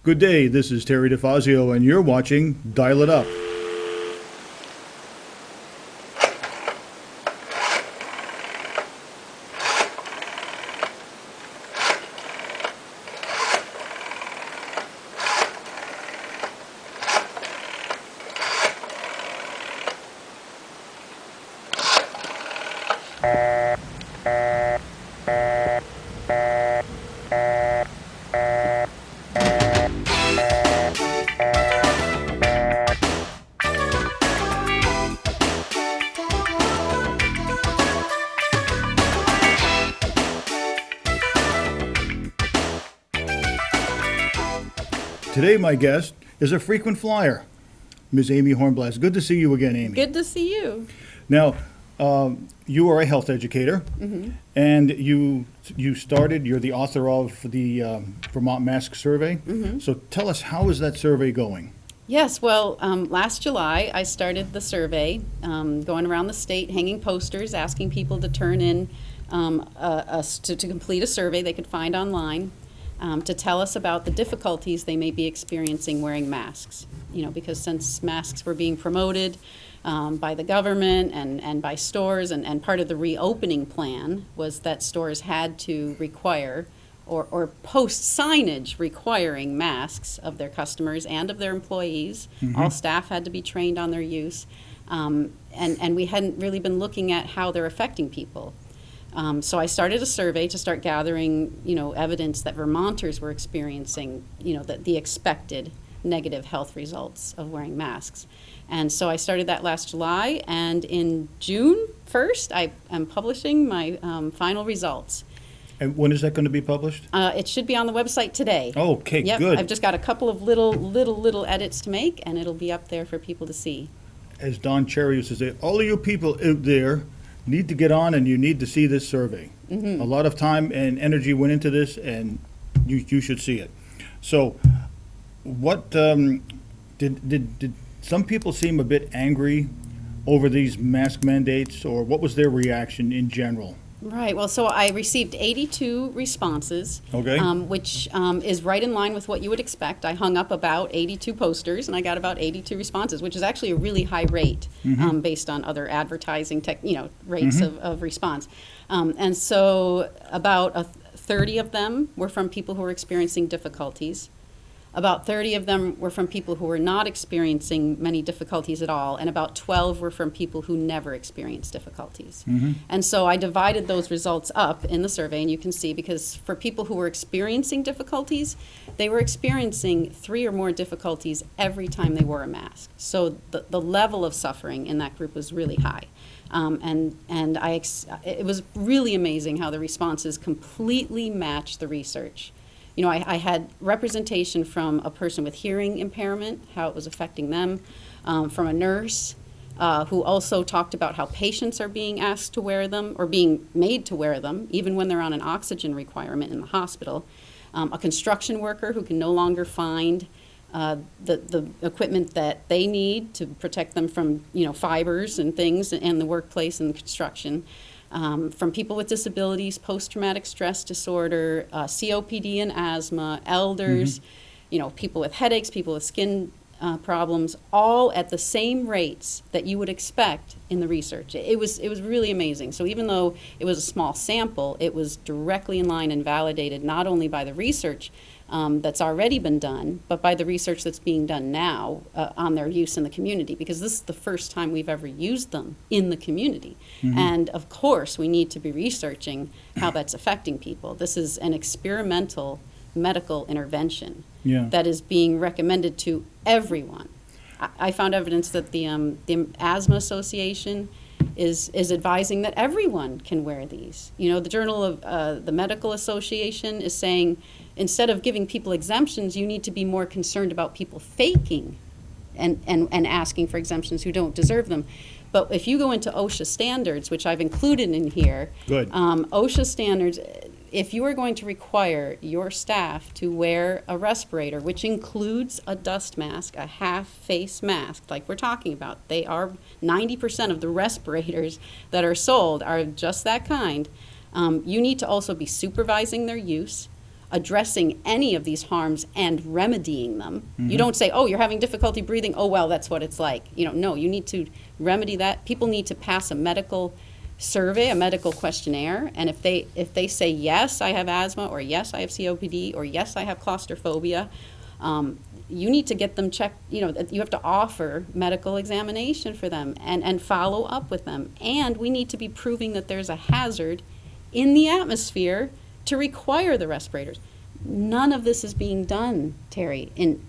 Good day, this is Terry Difazio, and you're watching Dial It Up. Today, my guest is a frequent flyer, Ms. Amy Hornblas. Good to see you again, Amy. Good to see you. Now, you are a health educator, and you're the author of the Vermont Mask Survey. So tell us, how is that survey going? Yes, well, last July I started the survey, going around the state, hanging posters, asking people to turn in to complete a survey they could find online. To tell us about the difficulties they may be experiencing wearing masks. You know, because since masks were being promoted by the government and by stores, and part of the reopening plan was that stores had to require or post signage requiring masks of their customers and of their employees. All staff had to be trained on their use. And we hadn't really been looking at how they're affecting people. So I started a survey to start gathering, evidence that Vermonters were experiencing, the expected negative health results of wearing masks. And so I started that last July, and in June 1st, I am publishing my final results. And when is that going to be published? It should be on the website today. Okay, yep, good. I've just got a couple of little edits to make, and it'll be up there for people to see. As Don Cherry used to say, all of you people out there need to get on and you need to see this survey. A lot of time and energy went into this, and you should see it. So what did some people seem a bit angry over these mask mandates, or what was their reaction in general? Right. Well, so I received 82 responses, Okay. Which is right in line with what you would expect. I hung up about 82 posters, and I got about 82 responses, which is actually a really high rate based on other advertising rates of response. And so about 30 of them were from people who were experiencing difficulties. About 30 of them were from people who were not experiencing many difficulties at all, and about 12 were from people who never experienced difficulties. And so I divided those results up in the survey, and you can see, because for people who were experiencing difficulties, they were experiencing 3 or more difficulties every time they wore a mask. So the level of suffering in that group was really high. It was really amazing how the responses completely matched the research. I had representation from a person with hearing impairment, how it was affecting them, from a nurse who also talked about how patients are being asked to wear them or being made to wear them, even when they're on an oxygen requirement in the hospital, a construction worker who can no longer find the equipment that they need to protect them from fibers and things in the workplace and construction. From people with disabilities, post-traumatic stress disorder, COPD and asthma, elders, people with headaches, people with skin problems, all at the same rates that you would expect in the research. It was really amazing. So even though it was a small sample, it was directly in line and validated not only by the research that's already been done, but by the research that's being done now on their use in the community, because this is the first time we've ever used them in the community. And of course, we need to be researching how that's affecting people. This is an experimental medical intervention that is being recommended to everyone. I found evidence that the Asthma Association is advising that everyone can wear these. The Journal of the Medical Association is saying, instead of giving people exemptions, you need to be more concerned about people faking and asking for exemptions who don't deserve them. But if you go into OSHA standards, which I've included in here, OSHA standards, if you are going to require your staff to wear a respirator, which includes a dust mask, a half-face mask, like we're talking about, they are 90% of the respirators that are sold are just that kind. You need to also be supervising their use. addressing any of these harms and remedying them. You don't say, oh, you're having difficulty breathing, oh, well, that's what it's like. No, you need to remedy that. People need to pass a medical survey, a medical questionnaire, and if they say, yes, I have asthma, or yes, I have COPD, or yes, I have claustrophobia, you need to get them checked. You have to offer medical examination for them and follow up with them. And we need to be proving that there's a hazard in the atmosphere to require the respirators. None of this is being done, Terry, in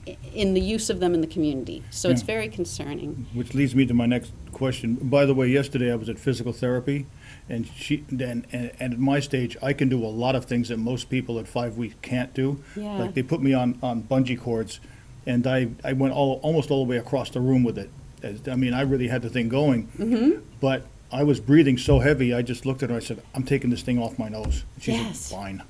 the use of them in the community. So it's very concerning. Which leads me to my next question. By the way, yesterday I was at physical therapy, and at my stage, I can do a lot of things that most people at 5 weeks can't do. Yeah. Like they put me on bungee cords, and I went almost all the way across the room with it. I mean, I really had the thing going. But I was breathing so heavy, I just looked at her and I said, I'm taking this thing off my nose. She said, fine.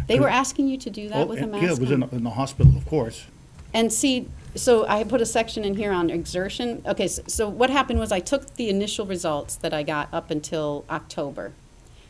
They were asking you to do that with a mask Yeah, it was on. in the hospital, of course. And see, so I put a section in here on exertion. Okay, so what happened was I took the initial results that I got up until October.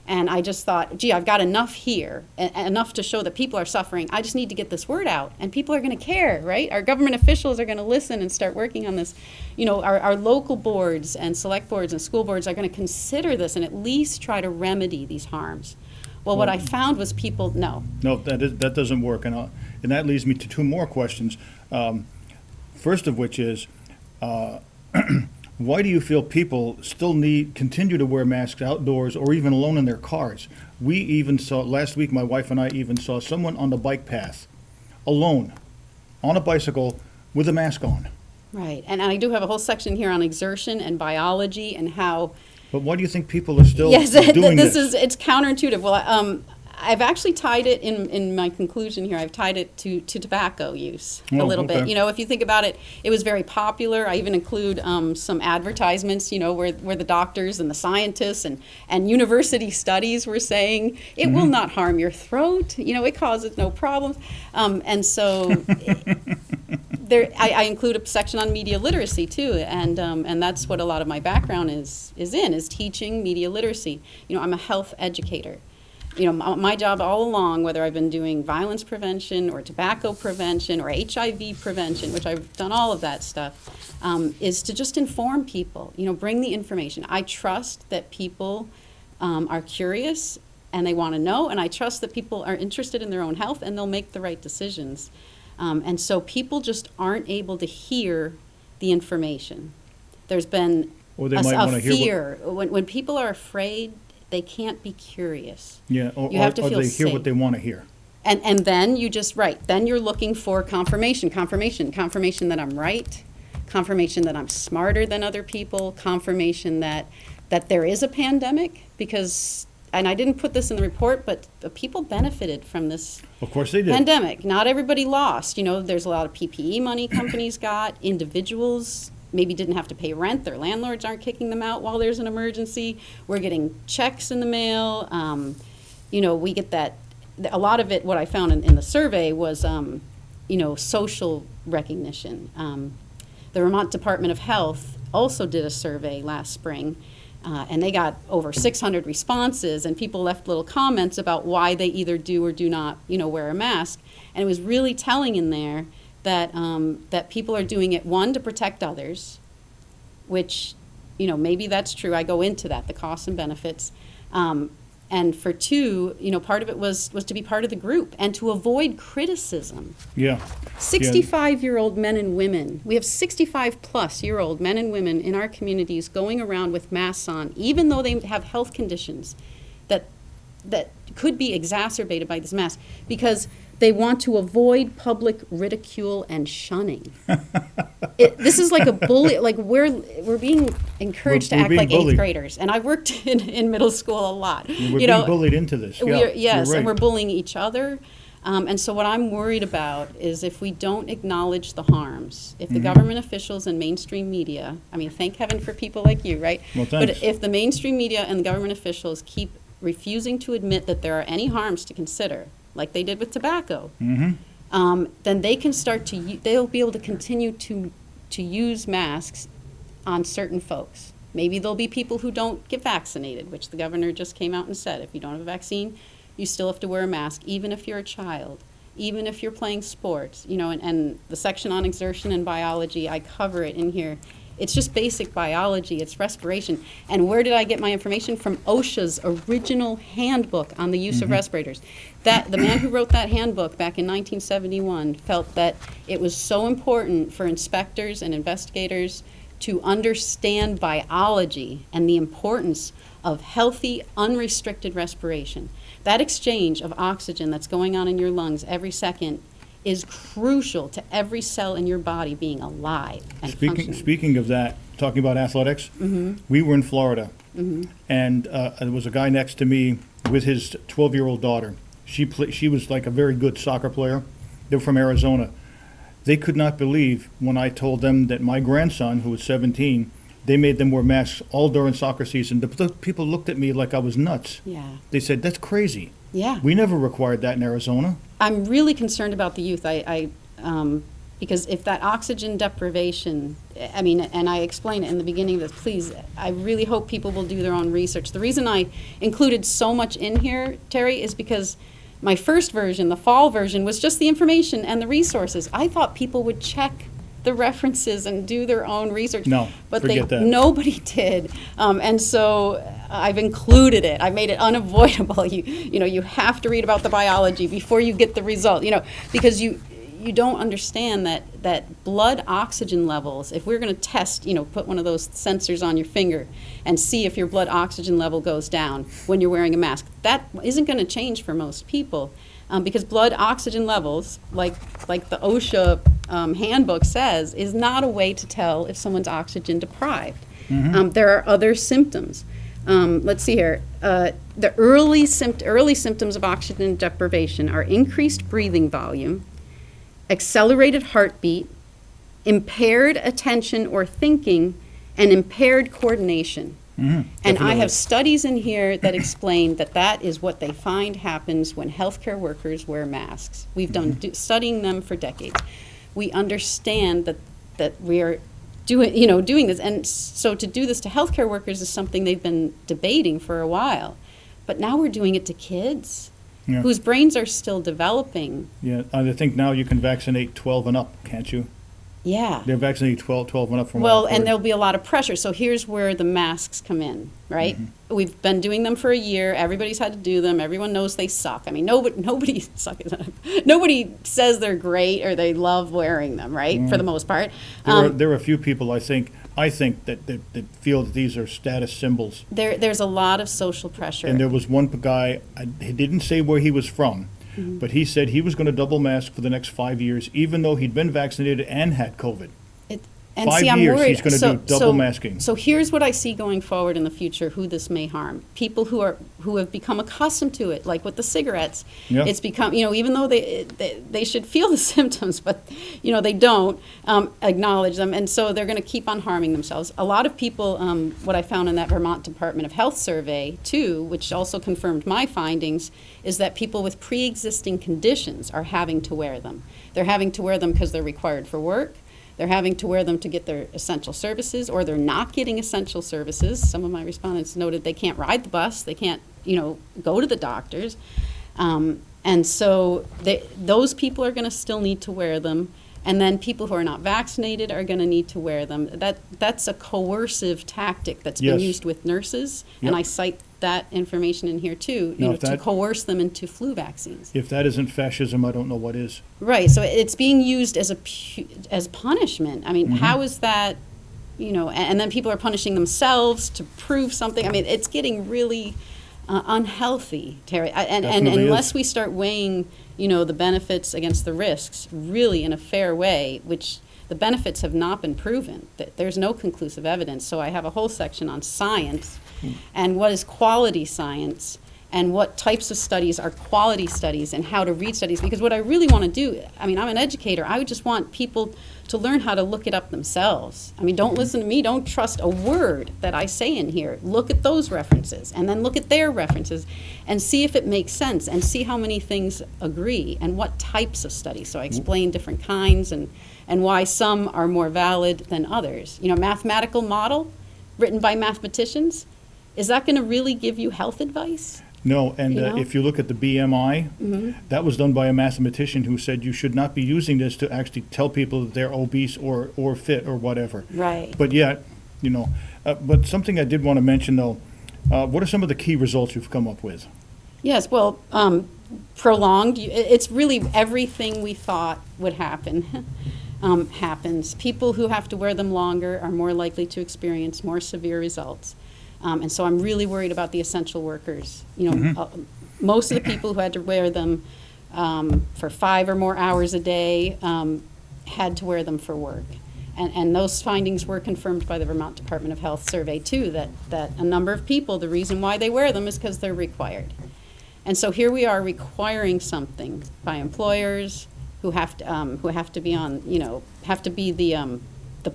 And I just thought, gee, I've got enough here, enough to show that people are suffering. I just need to get this word out, and people are going to care, right? Our government officials are going to listen and start working on this. Our local boards and select boards and school boards are going to consider this and at least try to remedy these harms. Well, what I found was people, no, that doesn't work, and that leads me to two more questions. First of which is, why do you feel people still continue to wear masks outdoors or even alone in their cars? We even saw, last week my wife and I even saw someone on the bike path, alone, on a bicycle, with a mask on. Right, and I do have a whole section here on exertion and biology and how. But why do you think people are still doing this? It's counterintuitive. Well, I've actually tied it in my conclusion here. I've tied it to tobacco use a little bit. If you think about it, it was very popular. I even include some advertisements, where the doctors and the scientists and university studies were saying it will not harm your throat. It causes no problems. And so I include a section on media literacy too, and that's what a lot of my background is teaching media literacy. I'm a health educator. My job all along, whether I've been doing violence prevention or tobacco prevention or HIV prevention, which I've done all of that stuff, is to just inform people, bring the information. I trust that people are curious and they want to know, and I trust that people are interested in their own health and they'll make the right decisions. And so people just aren't able to hear the information. There's been a fear. When people are afraid, they can't be curious. Yeah, or you have to feel they hear safe. what they want to hear. And then then you're looking for confirmation that I'm right, confirmation that I'm smarter than other people, confirmation that there is a pandemic, because, and I didn't put this in the report, but people benefited from this Of course they did. pandemic. Not everybody lost. There's a lot of PPE money companies got, individuals maybe didn't have to pay rent. Their landlords aren't kicking them out while there's an emergency. We're getting checks in the mail. We get that. A lot of it, what I found in the survey was, social recognition. The Vermont Department of Health also did a survey last spring, and they got over 600 responses, and people left little comments about why they either do or do not, wear a mask. And it was really telling in there that people are doing it, one, to protect others, which, maybe that's true. I go into that, the costs and benefits. And for two, part of it was to be part of the group and to avoid criticism. Yeah. 65-year-old men and women. We have 65-plus-year-old men and women in our communities going around with masks on, even though they have health conditions that could be exacerbated by this mask, because they want to avoid public ridicule and shunning. This is like a bully. Like we're being encouraged to act like eighth graders. And I worked in middle school a lot. We're being bullied into this. Yes, right. and we're bullying each other. And so what I'm worried about is if we don't acknowledge the harms, if the government officials and mainstream media, thank heaven for people like you, right? Well, thanks. But if the mainstream media and the government officials keep refusing to admit that there are any harms to consider, like they did with tobacco, then they can they'll be able to continue to use masks on certain folks. Maybe there'll be people who don't get vaccinated, which the governor just came out and said, if you don't have a vaccine, you still have to wear a mask, even if you're a child, even if you're playing sports, you know, and the section on exertion and biology, I cover it in here. It's just basic biology, it's respiration. And where did I get my information? From OSHA's original handbook on the use of respirators. The man who wrote that handbook back in 1971 felt that it was so important for inspectors and investigators to understand biology and the importance of healthy, unrestricted respiration. That exchange of oxygen that's going on in your lungs every second is crucial to every cell in your body being alive and functioning. Speaking of that, talking about athletics, we were in Florida, and there was a guy next to me with his 12-year-old daughter. She was like a very good soccer player. They were from Arizona. They could not believe when I told them that my grandson, who was 17, they made them wear masks all during soccer season. The people looked at me like I was nuts. Yeah. They said, "That's crazy. Yeah. We never required that in Arizona." I'm really concerned about the youth. Because if that oxygen deprivation, I mean, and I explained it in the beginning of this, please, I really hope people will do their own research. The reason I included so much in here, Terry, is because my first version, the fall version, was just the information and the resources. I thought people would check the references and do their own research. No, but forget that. Nobody did. And so I've included it. I made it unavoidable. You have to read about the biology before you get the result, because you don't understand that blood oxygen levels, if we're going to test, put one of those sensors on your finger and see if your blood oxygen level goes down when you're wearing a mask, that isn't going to change for most people. Because blood oxygen levels, like the OSHA handbook says, is not a way to tell if someone's oxygen deprived. There are other symptoms. Let's see here. The early symptoms of oxygen deprivation are increased breathing volume, accelerated heartbeat, impaired attention or thinking, and impaired coordination. And I have studies in here that explain that is what they find happens when healthcare workers wear masks. We've done studying them for decades. We understand that we are doing this, and so to do this to healthcare workers is something they've been debating for a while. But now we're doing it to kids whose brains are still developing. Yeah, I think now you can vaccinate 12 and up, can't you? Yeah. They're vaccinating 12 and up from Well, and there'll be a lot of pressure. So here's where the masks come in, right? We've been doing them for a year. Everybody's had to do them. Everyone knows they suck. I mean, nobody says they're great or they love wearing them, right? For the most part. There are a few people, I think that feel that these are status symbols. There's a lot of social pressure. And there was one guy, he didn't say where he was from, but he said he was going to double mask for the next 5 years, even though he'd been vaccinated and had COVID. And 5 see, I'm years worried. he's going to do double masking. So here's what I see going forward in the future, who this may harm. People who have become accustomed to it, like with the cigarettes. Yeah. It's become, even though they should feel the symptoms, but, they don't acknowledge them. And so they're going to keep on harming themselves. A lot of people, what I found in that Vermont Department of Health survey, too, which also confirmed my findings, is that people with pre-existing conditions are having to wear them. They're having to wear them because they're required for work. They're having to wear them to get their essential services, or they're not getting essential services. Some of my respondents noted they can't ride the bus, they can't, go to the doctors. And so those people are going to still need to wear them. And then people who are not vaccinated are going to need to wear them. That's a coercive tactic that's been used with nurses, and I cite that information in here too, to coerce them into flu vaccines. If that isn't fascism, I don't know what is. Right. So it's being used as as punishment. I mean, how is that? And then people are punishing themselves to prove something. I mean, it's getting really unhealthy, Terry. And unless we start weighing, the benefits against the risks really in a fair way, which the benefits have not been proven. There's no conclusive evidence. So I have a whole section on science and what is quality science and what types of studies are quality studies and how to read studies. Because what I really want to do, I mean, I'm an educator. I would just want people to learn how to look it up themselves. I mean, don't listen to me. Don't trust a word that I say in here. Look at those references and then look at their references and see if it makes sense and see how many things agree and what types of studies. So I explain different kinds and why some are more valid than others. Mathematical model written by mathematicians, is that going to really give you health advice? No, and You know? if you look at the BMI, that was done by a mathematician who said you should not be using this to actually tell people that they're obese or fit or whatever. Right. But yet, but something I did want to mention though, what are some of the key results you've come up with? Yes, well, prolonged, it's really everything we thought would happen happens. People who have to wear them longer are more likely to experience more severe results. And so I'm really worried about the essential workers. Most of the people who had to wear them for 5 or more hours a day had to wear them for work. And those findings were confirmed by the Vermont Department of Health survey too, that a number of people, the reason why they wear them is because they're required. And so here we are requiring something by employers who have to be on, have to be the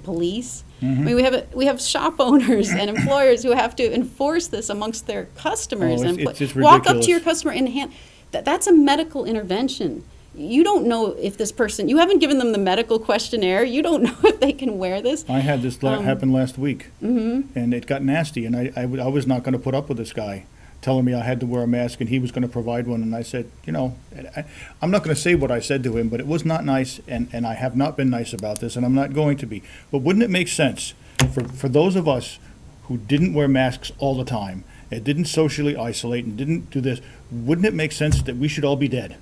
police. I mean, we have shop owners and employers who have to enforce this amongst their customers and it's just walk up ridiculous. to your customer and hand. That's a medical intervention. You don't know if this person, you haven't given them the medical questionnaire. You don't know if they can wear this. I had this happen last week, and it got nasty, and I was not going to put up with this guy telling me I had to wear a mask and he was going to provide one, and I said, I'm not going to say what I said to him, but it was not nice, and I have not been nice about this, and I'm not going to be. But wouldn't it make sense for those of us who didn't wear masks all the time and didn't socially isolate and didn't do this, wouldn't it make sense that we should all be dead?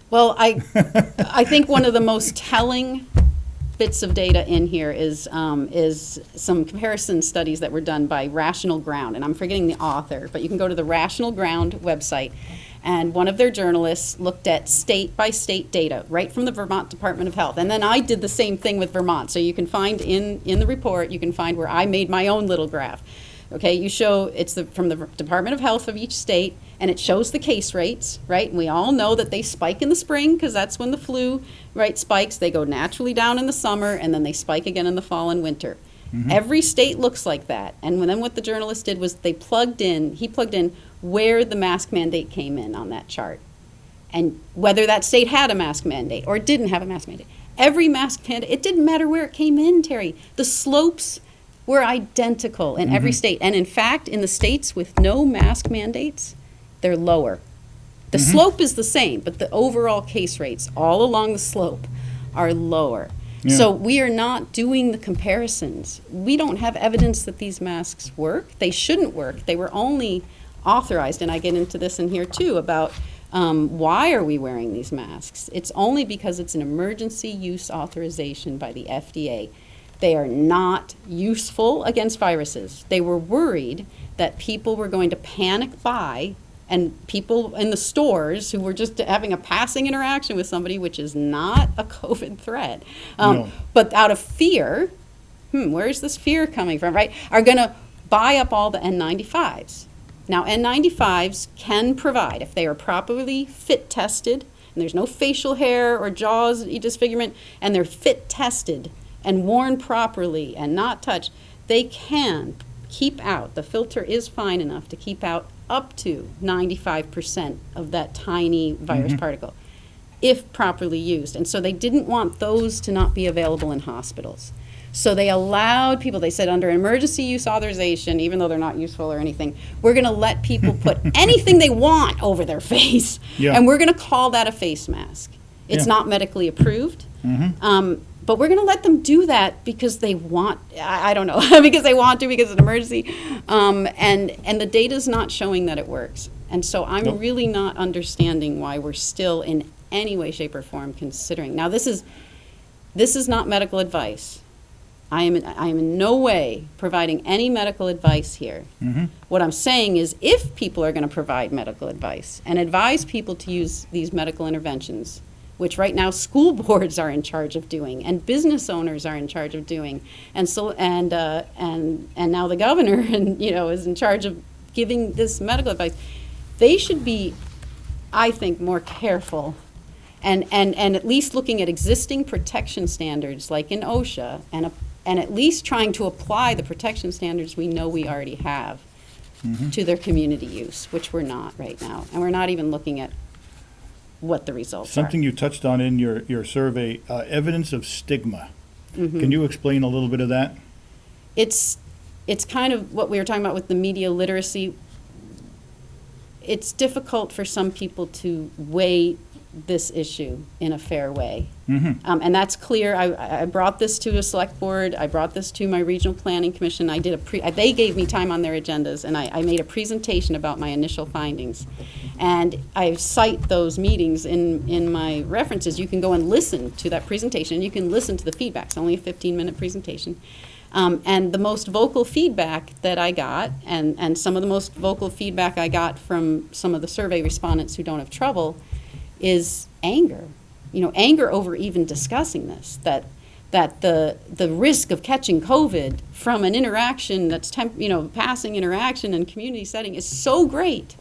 Well, I think one of the most telling bits of data in here is some comparison studies that were done by Rational Ground, and I'm forgetting the author, but you can go to the Rational Ground website, and one of their journalists looked at state-by-state data right from the Vermont Department of Health, and then I did the same thing with Vermont, so you can find in the report, you can find where I made my own little graph. Okay, you show it's from the Department of Health of each state, and it shows the case rates, right? And we all know that they spike in the spring because that's when the flu, right, spikes. They go naturally down in the summer, and then they spike again in the fall and winter. Every state looks like that. And then what the journalist did was he plugged in where the mask mandate came in on that chart, and whether that state had a mask mandate or didn't have a mask mandate. Every mask mandate, it didn't matter where it came in, Terry. The slopes were identical in every state. And in fact, in the states with no mask mandates, they're lower. The slope is the same, but the overall case rates all along the slope are lower. Yeah. So we are not doing the comparisons. We don't have evidence that these masks work. They shouldn't work. They were only authorized, and I get into this in here too, about why are we wearing these masks? It's only because it's an emergency use authorization by the FDA. They are not useful against viruses. They were worried that people were going to panic buy, and people in the stores who were just having a passing interaction with somebody, which is not a COVID threat, No. but out of fear, where's this fear coming from, right, are going to buy up all the N95s. Now, N95s can provide, if they are properly fit tested, and there's no facial hair or jaws disfigurement, and they're fit tested and worn properly and not touched, they can keep out, the filter is fine enough to keep out up to 95% of that tiny virus particle, if properly used. And so they didn't want those to not be available in hospitals. So they allowed people, they said under emergency use authorization, even though they're not useful or anything, we're going to let people put anything they want over their face, and we're going to call that a face mask. It's not medically approved. But we're going to let them do that because they want, I don't know, because they want to, because it's an emergency. And the data's not showing that it works. And so I'm really not understanding why we're still in any way, shape, or form considering. Now, this is not medical advice. I am in no way providing any medical advice here. What I'm saying is if people are going to provide medical advice and advise people to use these medical interventions, which right now school boards are in charge of doing, and business owners are in charge of doing, and now the governor is in charge of giving this medical advice. They should be, I think, more careful, and at least looking at existing protection standards like in OSHA, and at least trying to apply the protection standards we know we already have to their community use, which we're not right now, and we're not even looking at what the results Something are. you touched on in your survey, evidence of stigma. Can you explain a little bit of that? It's kind of what we were talking about with the media literacy. it's difficult for some people to weigh this issue in a fair way. And that's clear. I brought this to a select board. I brought this to my regional planning commission. I did they gave me time on their agendas, and I made a presentation about my initial findings. And I cite those meetings in my references. You can go and listen to that presentation. You can listen to the feedback. It's only a 15-minute presentation. And the most vocal feedback that I got, and some of the most vocal feedback I got from some of the survey respondents who don't have trouble, is anger. Anger over even discussing this, that the risk of catching COVID from an interaction that's passing interaction in community setting is so great.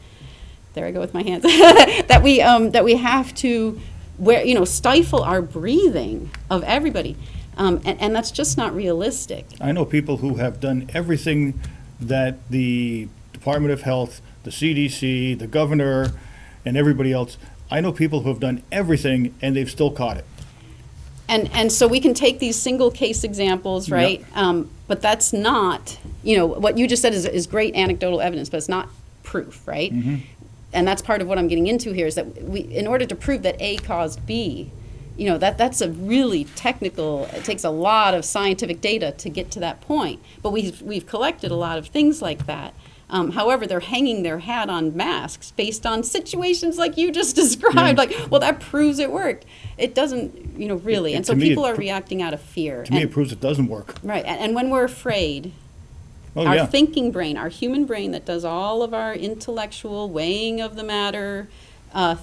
There I go with my hands. that we have to stifle our breathing of everybody. And that's just not realistic. I know people who have done everything that the Department of Health, the CDC, the governor, and everybody else, I know people who have done everything and they've still caught it. And so we can take these single case examples, right? Yep. But that's not, what you just said is great anecdotal evidence, but it's not proof, right? And that's part of what I'm getting into here, is that in order to prove that A caused B, that's a really technical, it takes a lot of scientific data to get to that point. But we've collected a lot of things like that. However, they're hanging their hat on masks based on situations like you just described. Like, well, that proves it worked. It doesn't, really. And so people are reacting out of fear. To me, it proves it doesn't work. Right. And when we're afraid, our thinking brain, our human brain that does all of our intellectual weighing of the matter,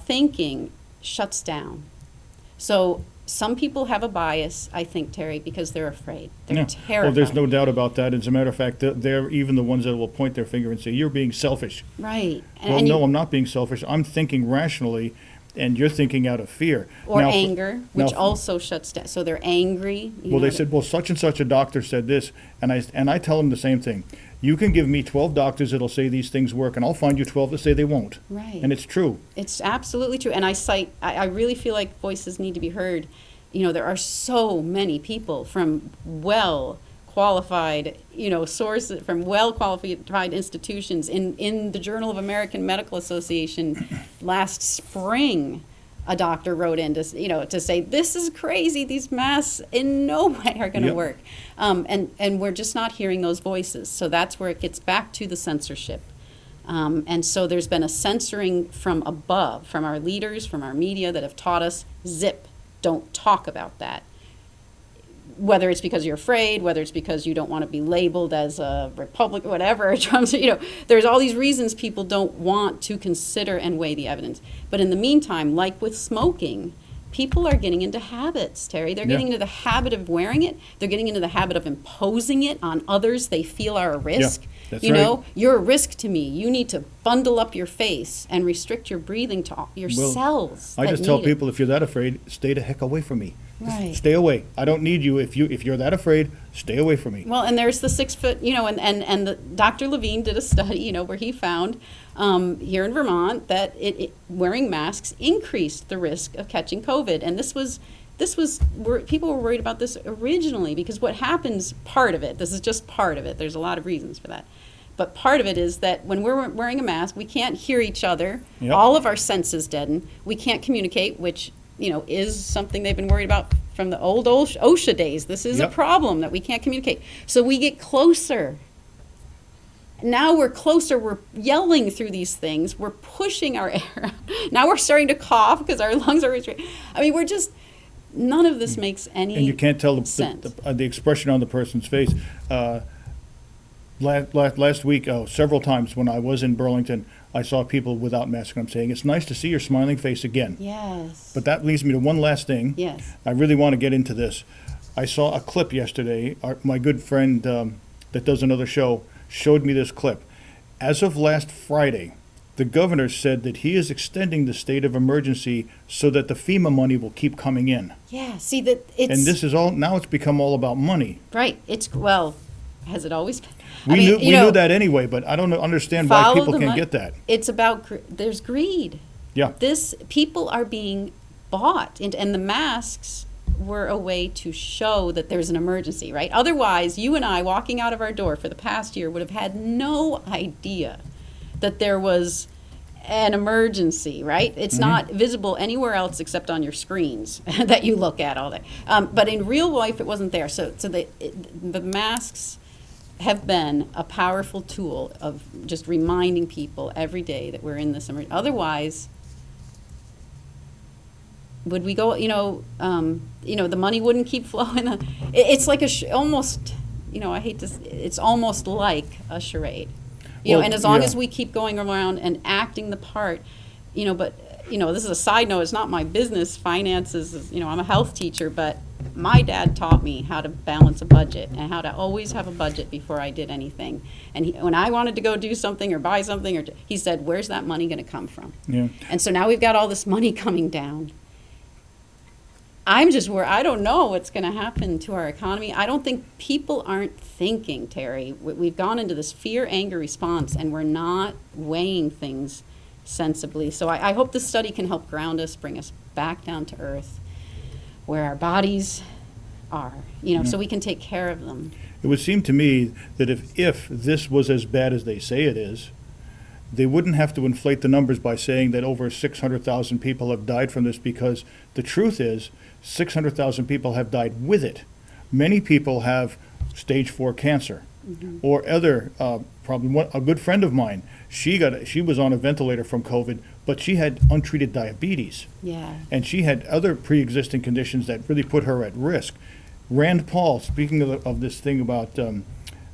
thinking, shuts down. So some people have a bias, I think, Terry, because they're afraid. They're terrified. Well, there's no doubt about that. As a matter of fact, they're even the ones that will point their finger and say, you're being selfish. Right. Well, no, I'm not being selfish. I'm thinking rationally, and you're thinking out of fear. Or anger, which also shuts down. So they're angry. Well, they said, well, such and such a doctor said this, and I tell them the same thing. You can give me 12 doctors that'll say these things work, and I'll find you 12 that say they won't. Right. And it's true. It's absolutely true. And I really feel like voices need to be heard. There are so many people from well-qualified, sources, from well-qualified institutions. In the Journal of American Medical Association last spring, a doctor wrote in to say, this is crazy, these masks in no way are going to work. And we're just not hearing those voices. So that's where it gets back to the censorship. And so there's been a censoring from above, from our leaders, from our media that have taught us, zip, don't talk about that. Whether it's because you're afraid, whether it's because you don't want to be labeled as a Republican, whatever, Trump's, there's all these reasons people don't want to consider and weigh the evidence. But in the meantime, like with smoking, people are getting into habits, Terry. They're getting into the habit of wearing it. They're getting into the habit of imposing it on others they feel are a risk. Yeah, that's right. You're a risk to me. You need to bundle up your face and restrict your breathing to your cells. I just tell people, if you're that afraid, stay the heck away from me. Right. Stay away. I don't need you. If you're that afraid, stay away from me. Well, and there's the 6 foot, and Dr. Levine did a study, where he found here in Vermont that wearing masks increased the risk of catching COVID. And this was people were worried about this originally, because what happens, part of it, this is just part of it, there's a lot of reasons for that, but part of it is that when we're wearing a mask, we can't hear each other. Yep. All of our senses deaden. We can't communicate, which is something they've been worried about from the old OSHA days. This is a problem, that we can't communicate. So we get closer. Now we're closer, we're yelling through these things, we're pushing our air out. Now we're starting to cough because our lungs are restricted. I mean, none of this makes any sense. And you can't tell the expression on the person's face. Last week, several times when I was in Burlington, I saw people without masks, and I'm saying, it's nice to see your smiling face again. Yes. But that leads me to one last thing. Yes. I really want to get into this. I saw a clip yesterday. My good friend that does another show showed me this clip. As of last Friday, the governor said that he is extending the state of emergency so that the FEMA money will keep coming in. Yeah, see that it's... And this is all, now it's become all about money. Right, has it always been? We knew that anyway, but I don't understand why people can't get that. It's about, there's greed. Yeah. People are being bought, and the masks were a way to show that there's an emergency, right? Otherwise, you and I walking out of our door for the past year would have had no idea that there was an emergency, right? It's not visible anywhere else except on your screens that you look at all day. But in real life, it wasn't there. So the masks have been a powerful tool of just reminding people every day that we're in this emergency. Otherwise, would we go, the money wouldn't keep flowing. It's like almost, I hate to, it's almost like a charade. And as long as we keep going around and acting the part, but, this is a side note, it's not my business, finances, I'm a health teacher, but my dad taught me how to balance a budget and how to always have a budget before I did anything. And when I wanted to go do something or buy something, he said, where's that money going to come from? Yeah. And so now we've got all this money coming down. I'm just worried. I don't know what's going to happen to our economy. I don't think people aren't thinking, Terry. We've gone into this fear-anger response, and we're not weighing things sensibly. So I hope this study can help ground us, bring us back down to earth, where our bodies are, so we can take care of them. It would seem to me that if this was as bad as they say it is, they wouldn't have to inflate the numbers by saying that over 600,000 people have died from this, because the truth is 600,000 people have died with it. Many people have stage 4 cancer or other problem. A good friend of mine, she was on a ventilator from COVID, but she had untreated diabetes. Yeah. And she had other pre-existing conditions that really put her at risk. Rand Paul, speaking of this thing about, I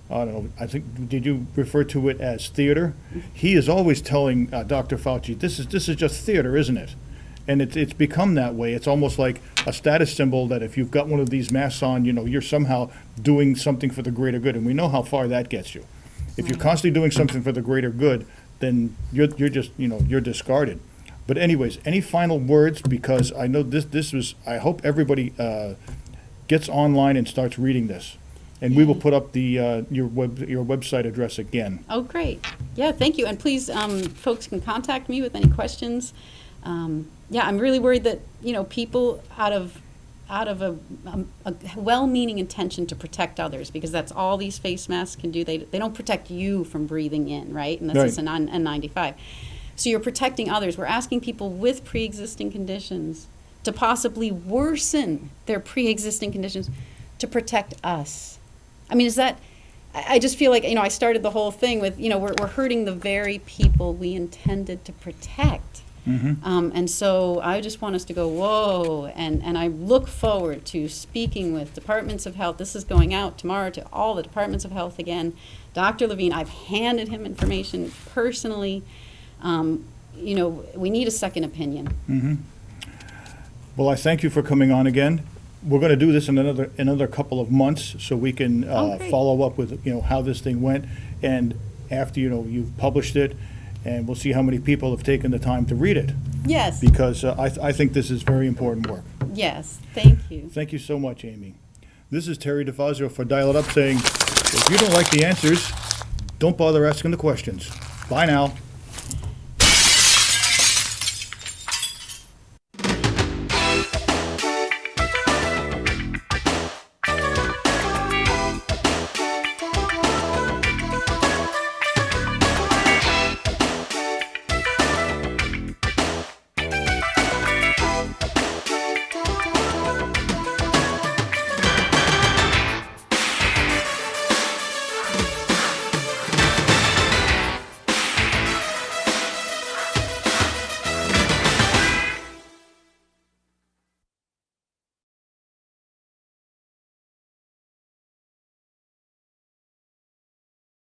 don't know, I think, did you refer to it as theater? He is always telling Dr. Fauci, this is just theater, isn't it? And it's become that way. It's almost like a status symbol that if you've got one of these masks on, you're somehow doing something for the greater good. And we know how far that gets you. If you're constantly doing something for the greater good, then you're just, you're discarded. But anyways, any final words? Because I know this was, I hope everybody gets online and starts reading this. And we will put up the your website address again. Oh, great. Yeah, thank you. And please, folks can contact me with any questions. I'm really worried that, people out of a well-meaning intention to protect others, because that's all these face masks can do. They don't protect you from breathing in, right? And that's an N95. So you're protecting others. We're asking people with pre-existing conditions to possibly worsen their pre-existing conditions to protect us. I mean, I just feel like, I started the whole thing with, we're hurting the very people we intended to protect. And so I just want us to go, whoa, and I look forward to speaking with departments of health. This is going out tomorrow to all the departments of health again. Dr. Levine, I've handed him information personally. We need a second opinion. Well, I thank you for coming on again. We're going to do this in another couple of months, so we can follow up with how this thing went, and after you've published it, and we'll see how many people have taken the time to read it. Yes. Because I think this is very important work. Yes. Thank you. Thank you so much, Amy. This is Terry Difazio for Dial It Up saying, if you don't like the answers, don't bother asking the questions. Bye now.